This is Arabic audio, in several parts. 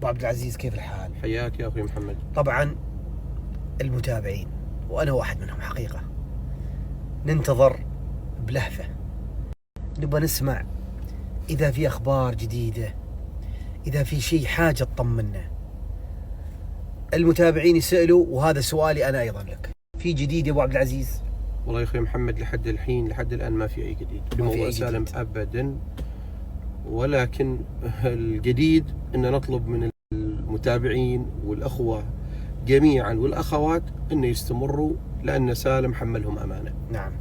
أبو عبد العزيز، كيف الحال؟ حياك يا أخوي محمد. طبعا المتابعين وأنا واحد منهم حقيقة ننتظر بلهفة، نبغى نسمع إذا في أخبار جديدة، إذا في شيء حاجة تطمنا. المتابعين يسألوا، وهذا سؤالي أنا أيضا لك، في جديد يا أبو عبد العزيز؟ والله يا أخوي محمد لحد الآن ما في أي جديد بموضوع سالم أبدا، ولكن الجديد أن نطلب من المتابعين والأخوة جميعا والأخوات أن يستمروا، لأن سالم حملهم أمانة. نعم،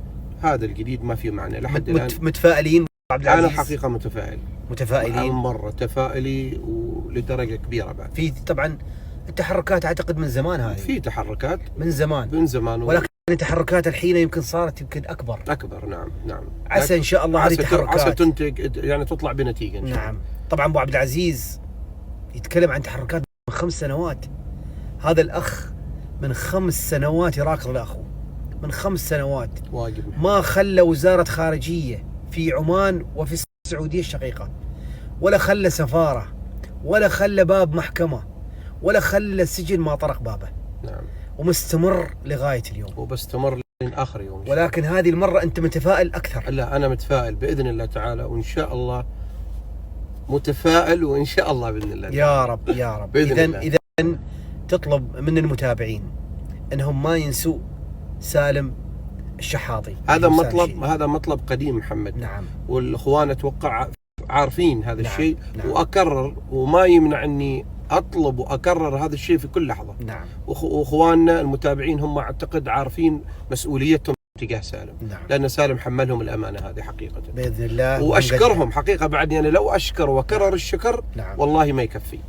هذا الجديد ما فيه معنى لحد الآن. متفائلين عبد العزيز؟ أنا حقيقة متفائلين مرة تفائلي ولدرجة كبيرة بعد. في طبعا التحركات أعتقد من زمان، هذه في تحركات من زمان ولكن التحركات الحين يمكن صارت أكبر. نعم. عسى إن شاء الله هذه التحركات عسى تنتج، يعني تطلع بنتيجة إن شاء الله. نعم. طبعا أبو عبد العزيز يتكلم عن تحركات من 5 سنوات. هذا الأخ من 5 سنوات يراكض لأخوه، من 5 سنوات واجب. ما خلى وزارة خارجية في عمان وفي السعودية الشقيقة، ولا خلى سفارة، ولا خلى باب محكمة، ولا خلى سجن ما طرق بابه. نعم. ومستمر لغاية اليوم، وبستمر لآخر يوم. ولكن هذه المرة أنت متفائل أكثر. لا، أنا متفائل بإذن الله تعالى، وإن شاء الله متفائل، وإن شاء الله بإذن الله. يا رب يا رب. إذن تطلب من المتابعين أنهم ما ينسوا سالم الشحاطي. هذا مطلب قديم محمد. نعم. والإخوان أتوقع عارفين هذا الشيء. نعم. وأكرر، وما يمنع أني أطلب وأكرر هذا الشيء في كل لحظة. نعم. وإخواننا المتابعين هم أعتقد عارفين مسؤوليتهم تجاه سالم. نعم. لأن سالم حملهم الأمانة هذه حقيقة بإذن الله. وأشكرهم حقيقة بعد، يعني لو أشكر وكرر الشكر نعم. والله ما يكفي.